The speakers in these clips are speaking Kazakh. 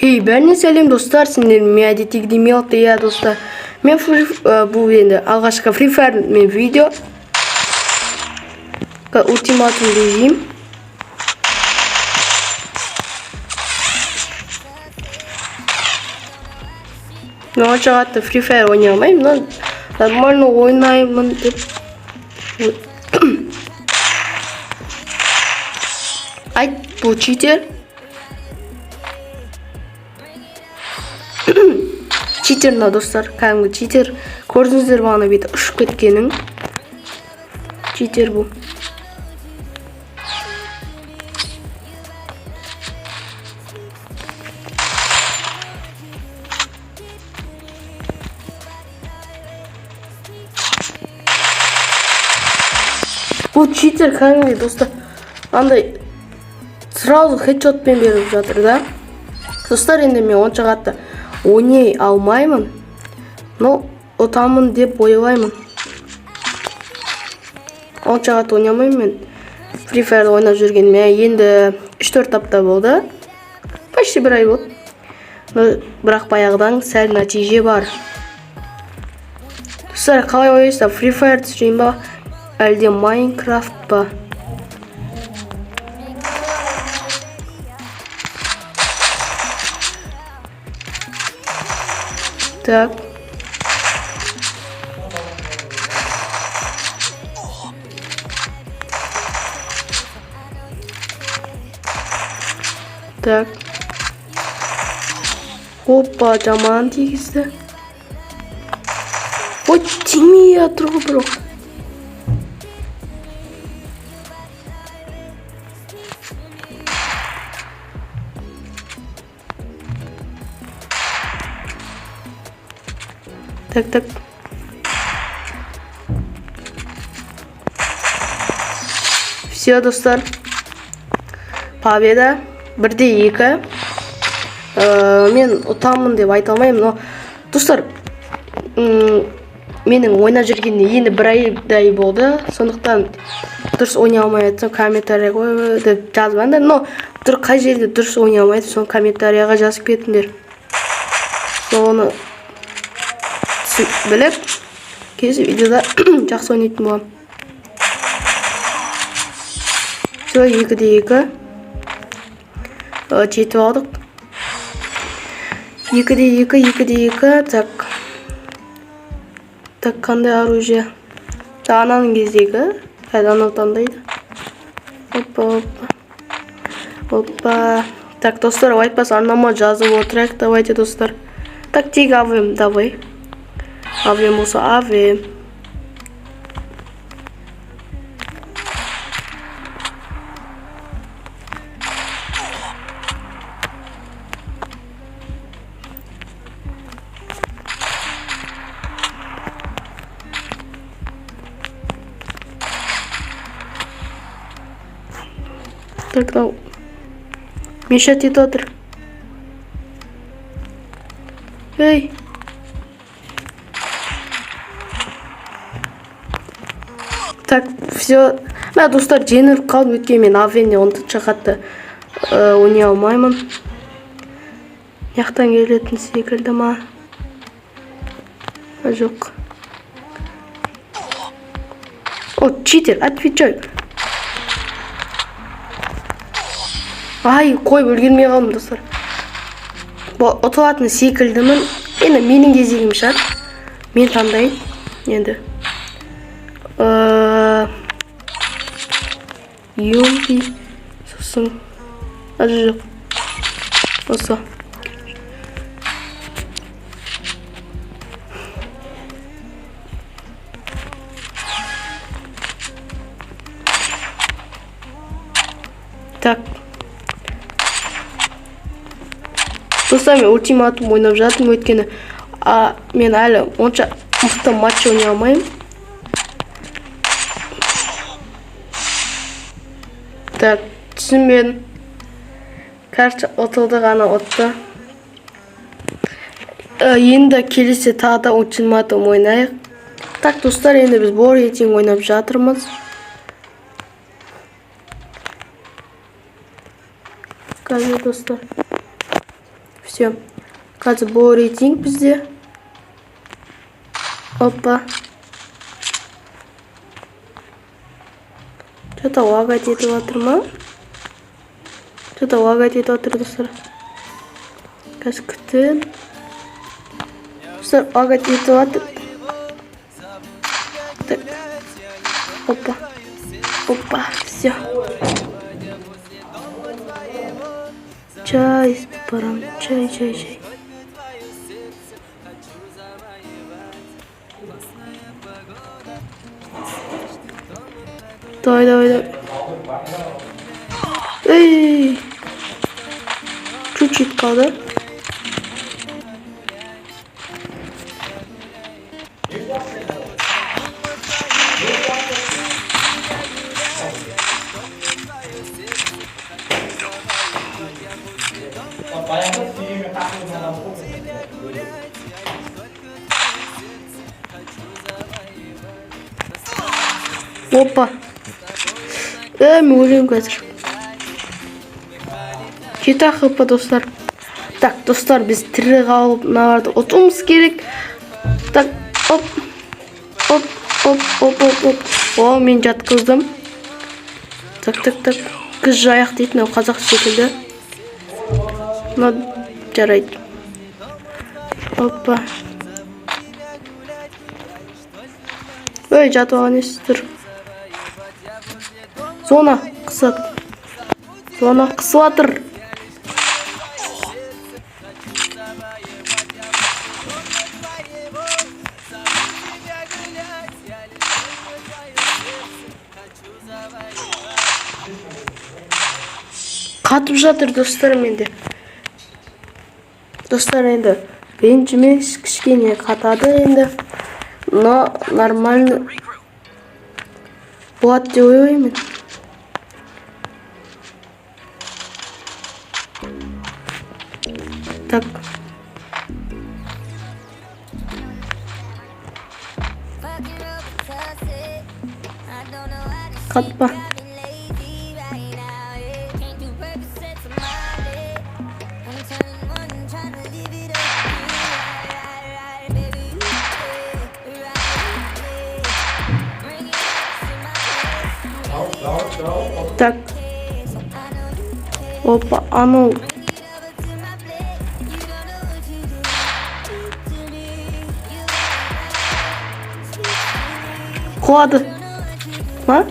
Бәріне сәлем достар, сендермен әдеттегі демелді достар. Мен бұл енді алғашқы Free Fire мен видео ультиматум режим. Мен оншағатты Free Fire ойнай алмаймын, но нормально ойнаймын деп. Айт, бұл читер. Читер мына достар, кәдімгі читер. Көрдіңіздер бағана беті ұшып кеткенін. Читер бұл. Бұл читер кәдімгі достар. Андай сразу хедшотпен беріп жатыр да. Достар, енді мен онша қатты ойнай алмаймын, но отамын деп ойлаймын. Онша қатты ойнамаймын мен. Free Fire ойнап жүргеніме енді 3-4 апта болды. Почти бір ай болды. Бірақ баяғыдан сәл нәтиже бар. Достар, қалай ойнайсыздар? Free Fire түсірейін ба? Әлде Minecraft ба? Так. Так. Опа, жаман тигізді. Ой, тимей атырғы бірақ. Так. Все, достар. Победа. 1-2. Мен ұтамын деп айта алмаймын, но достар, менің ойнап жүргенде енді бір айдай болды. Сондықтан дұрыс ойнай алмай жатсам комментария қой деп жазбаңдар, но қай жерде дұрыс ойнай алмайды, соны комментарияға жазып кетіңдер. Соны біліп, келесі видеода жақсы ойнайтын болам. Все, 2-2. Жетіп алдық. 2-2. Так, қандай оружие? Ананың кездегі. Анау таңдайды. Опа. Так, достар, айтпас арнама жазып отырайық. Давайте, достар. Так, тек авем, давай. Авем болса авем. Так, ну мешать етіп отыр. Эй. Так, все. Мен достар жеңіліп қалдым, өткен мен авенде онтыншы қатты ойнай алмаймын. Яқтан келетін секілді ма? Жоқ. О, читер, отвечай. Ай, қойып үлгермей қалдым, достар. Ұтылатын секілдімін. Енді менің кезегім шығар. Мен таңдайын. Енді. Юмби. Сосын. Жоқ. Осы. Так. Достар, мен ультиматум ойнап жатырмын, өйткені мен әлі онша мықты матч ойнай алмаймын. Так, түсінбедім. Короче, ұтылды ғана ұтты. Енді келесі тағы да ультиматум ойнайық. Так, достар, енді біз бұл рейтинг ойнап жатырмыз. Кажется, достар. Все. Қазір бұл рейтинг бізде. Опа. Что-то лагать етіп жатыр ма? Что-то лагать етіп жатыр, достар. Қазір күтін. Достар, лагать етіп жатыр. Так. Опа. Опа, все. Чай испить пора. Чай. Давай. Эй! Чуть-чуть kaldı. Опа. Мен өлеймін қазір. Жеті хп, достар. Так, достар, біз тірі қалып мыналарды ұтуымыз керек. Так, оп. О, мен жатқыздым. Так. Қыз жаяқ дейтін, ол қазақ секілді. Жарайды. Опа. Ой, жатып алған есіздер. Зона қысылатыр. Қатып жатыр, достар, менде. Достар, енді ренжіме кішкене қатады енді. Но нормально болады деп ойлаймын. Так. Қатпа. Так. Опа, анау. Құлады. Ма?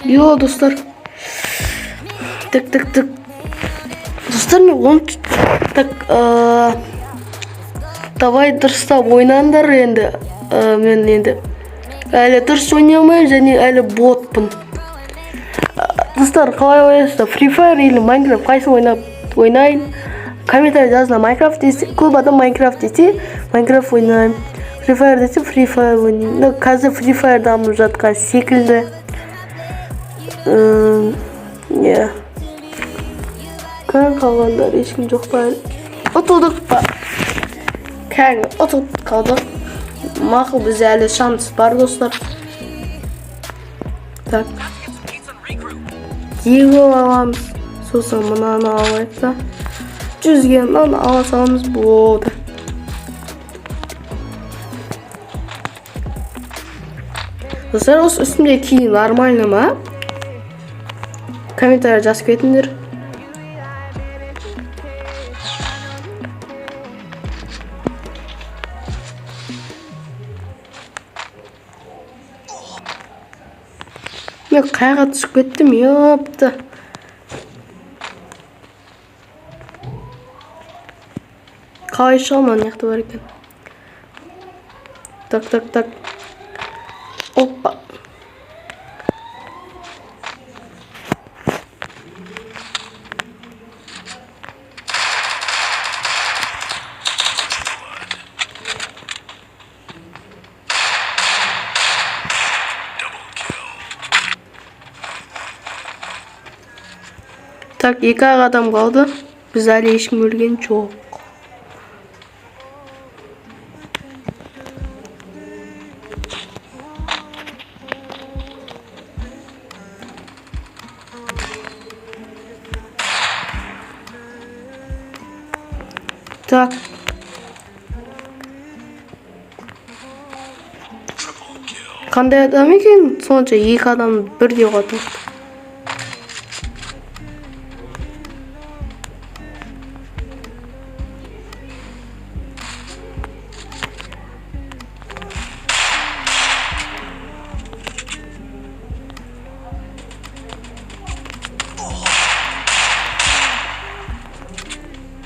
Йо, достар. Так. Достар, мен он... Так, давай дұрыстап ойнаңдар енді. Мен енді әлі дұрыс ойнай алмаймын, және әлі ботпын. Достар, қалай ойнайсыздар? Free Fire или Minecraft? Қайсын ойнайын? Комментарий жазына Minecraft десе, көп адам Minecraft десе, Minecraft ойнайын. Free Fire десе, Free Fire ойнайын. Қазір Free Fire дамып жатқан секілді. Кәң қалғандар ешкім жоқ па? Ұтылдық па? Кәң ұтылып қалдық. Мақыл, біз әлі шанс бар, достар. Так. Его аламыз. Сосын мұнаны алайық та. 100-ге мұнаны ала саламыз болды. Достар, осы үстімде кейін нормально ма? Комментарий жазып кетіңдер. Мен қайға түсіп кеттім, ёпты. Қалай шығамын, неқті бар екен. Так. Опа. Так, 2 адам қалды. Біз әлі ешкім өлген жоқ. Так. Қандай адам екен? Сонша 2 адам бірдей қалды.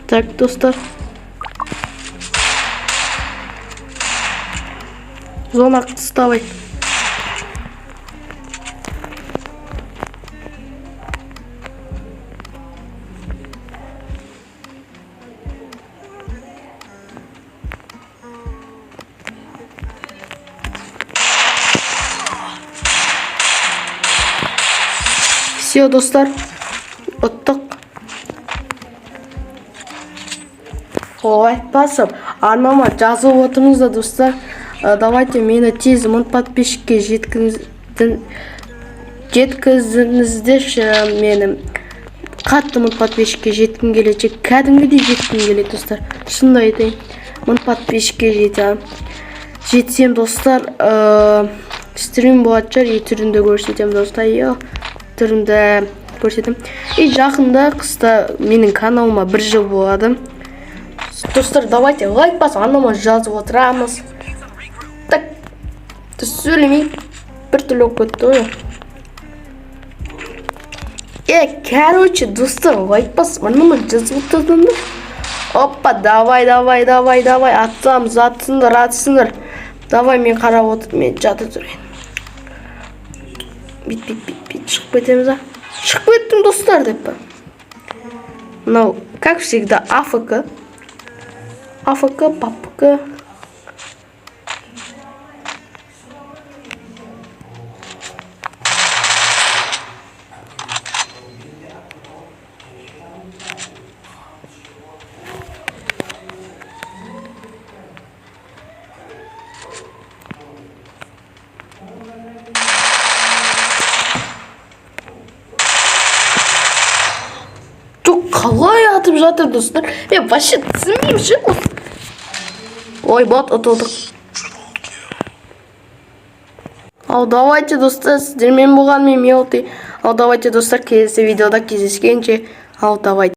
Так, достар. Зона вставай. Все, достар. Оттық. Ой, басып. Арнама жазып отырыңыздар, достар. Давайте мені тез 1000 подписчикке жеткізіңіздерші. Мені қатты 1000 подписчикке жеткім келеді. Кәдімгідей жеткім келеді, достар. Шынында айтайын. 1000 подписчикке жетсем, достар, стрим болады шығар, түрінде көрсетем, достар. Түрінде көрсетем. Жақында қыста менің каналыма 1 жыл болады. Достар, давайте лайк басып, анама жазып отырамыз. Так, сөйлемей, бір түрлі өтті ой. Короче, достар, лайк басып, анама жазып отырдыңдар. Опа, давай, атсыңдар. Давай, мен қарап отырып, мен жатып жүрейін. Бит, шығып кетеміз, а? Шығып кеттім, достар, деп. Мынау, как всегда, АФК, папка. Қалай атып жатыр, достар? Мен вообще түсінбеймін ше. Ой, бот ұтылдық. Ал давайте, достар, сіздермен болған мен Мелти. Ал давайте, достар, келесі видеода кездескенше. Ал давайте.